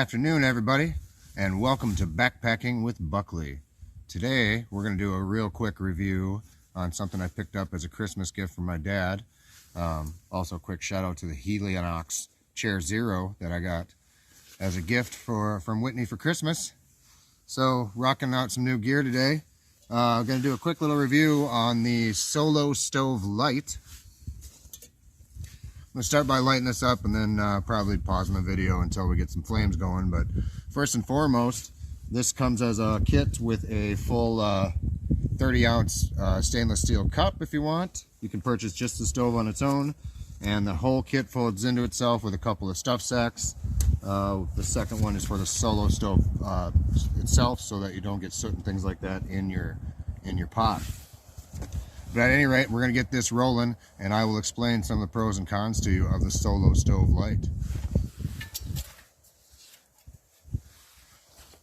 afternoon, everybody, and welcome to Backpacking with Buckley. Today, we're going to do a real quick review on something I picked up as a Christmas gift from my dad. Also, a quick shout out to the Helionox Chair Zero that I got as a gift from Whitney for Christmas. So, rocking out some new gear today. I'm going to do a quick little review on the Solo Stove Lite. I'm going to start by lighting this up and then probably pause my video until we get some flames going. But first and foremost, this comes as a kit with a full 30-ounce stainless steel cup if you want. You can purchase just the stove on its own, and the whole kit folds into itself with a couple of stuff sacks. The second one is for the Solo Stove itself, so that you don't get soot and things like that in your pot. But at any rate, we're going to get this rolling, and I will explain some of the pros and cons to you of the Solo Stove Lite.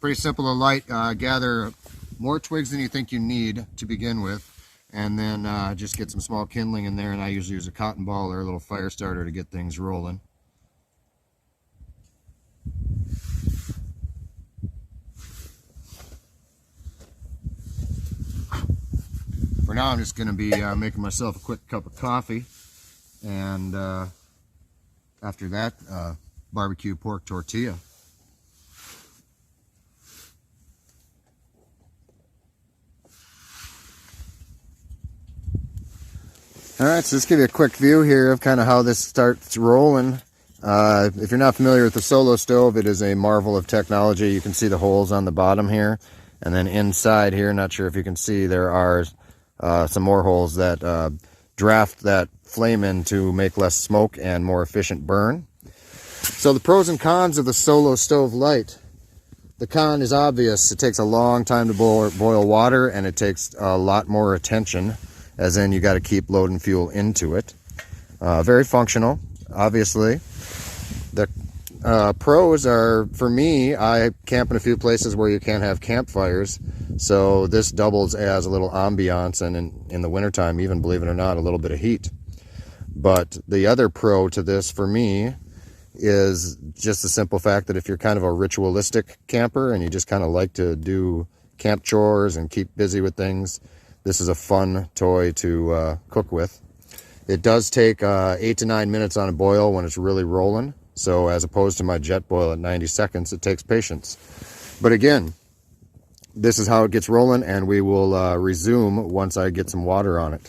Pretty simple to light. Gather more twigs than you think you need to begin with, and then just get some small kindling in there, and I usually use a cotton ball or a little fire starter to get things rolling. For now, I'm just going to be making myself a quick cup of coffee, and after that, barbecue pork tortilla. Alright, so let's give you a quick view here of kind of how this starts rolling. If you're not familiar with the Solo Stove, it is a marvel of technology. You can see the holes on the bottom here, and then inside here, not sure if you can see, there are some more holes that draft that flame in to make less smoke and more efficient burn. So the pros and cons of the Solo Stove Lite. The con is obvious. It takes a long time to boil water, and it takes a lot more attention, as in you got to keep loading fuel into it. Very functional, obviously. The pros are, for me, I camp in a few places where you can't have campfires, so this doubles as a little ambiance, and in the wintertime, even, believe it or not, a little bit of heat. But the other pro to this, for me, is just the simple fact that if you're kind of a ritualistic camper and you just kind of like to do camp chores and keep busy with things, this is a fun toy to cook with. It does take 8 to 9 minutes on a boil when it's really rolling. So as opposed to my jet boil at 90 seconds, it takes patience. But again, this is how it gets rolling, and we will resume once I get some water on it.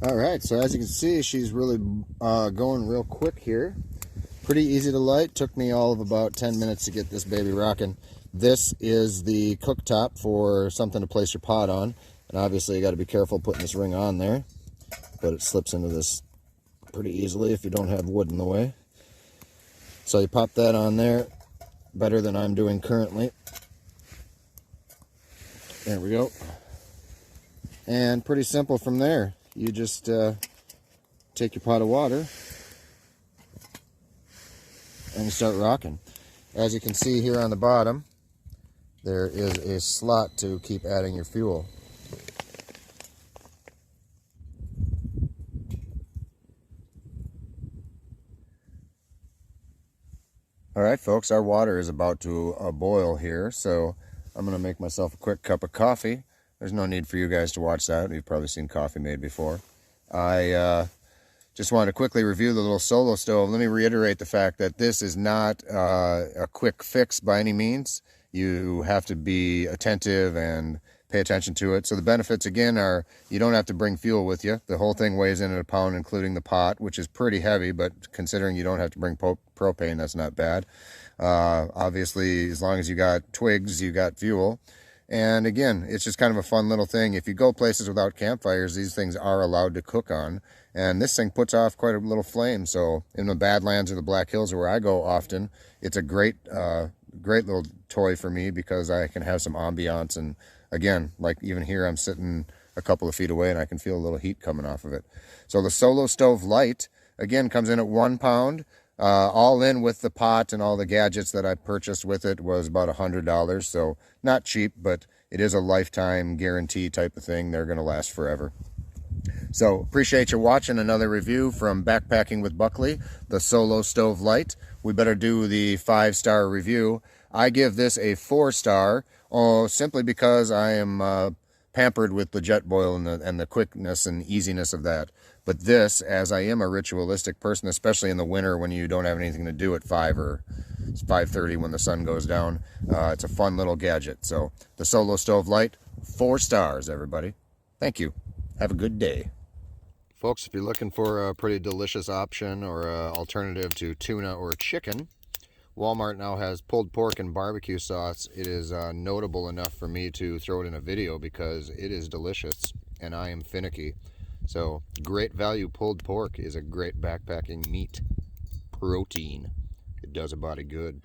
All right, so as you can see, she's really going real quick here. Pretty easy to light. Took me all of about 10 minutes to get this baby rocking. This is the cooktop for something to place your pot on. And obviously you got to be careful putting this ring on there, but it slips into this pretty easily if you don't have wood in the way. So you pop that on there, better than I'm doing currently. There we go. And pretty simple from there. You just take your pot of water and you start rocking. As you can see here on the bottom, there is a slot to keep adding your fuel. Alright folks, our water is about to boil here, so I'm going to make myself a quick cup of coffee. There's no need for you guys to watch that. You've probably seen coffee made before. I just wanted to quickly review the little Solo Stove. Let me reiterate the fact that this is not a quick fix by any means. You have to be attentive and pay attention to it. So the benefits, again, are you don't have to bring fuel with you. The whole thing weighs in at a pound, including the pot, which is pretty heavy, but considering you don't have to bring propane, that's not bad. Obviously, as long as you got twigs, you got fuel. And again, it's just kind of a fun little thing. If you go places without campfires, these things are allowed to cook on. And this thing puts off quite a little flame. So in the Badlands or the Black Hills, where I go often, it's a great little toy for me because I can have some ambiance. And again, like even here, I'm sitting a couple of feet away and I can feel a little heat coming off of it. So the Solo Stove Lite, again, comes in at 1 pound. All in with the pot and all the gadgets that I purchased with it was about $100. So not cheap, but it is a lifetime guarantee type of thing. They're going to last forever. So appreciate you watching another review from Backpacking with Buckley, the Solo Stove Lite. we better do the 5-star review. I give this a 4-star, simply because I am pampered with the jet boil and the quickness and easiness of that. But this, as I am a ritualistic person, especially in the winter when you don't have anything to do at 5 or 5:30 when the sun goes down, it's a fun little gadget. So the Solo Stove Lite, 4 stars, everybody. Thank you. Have a good day. Folks, if you're looking for a pretty delicious option or alternative to tuna or chicken, Walmart now has pulled pork and barbecue sauce. It is notable enough for me to throw it in a video because it is delicious and I am finicky. So great value pulled pork is a great backpacking meat. Protein. It does a body good.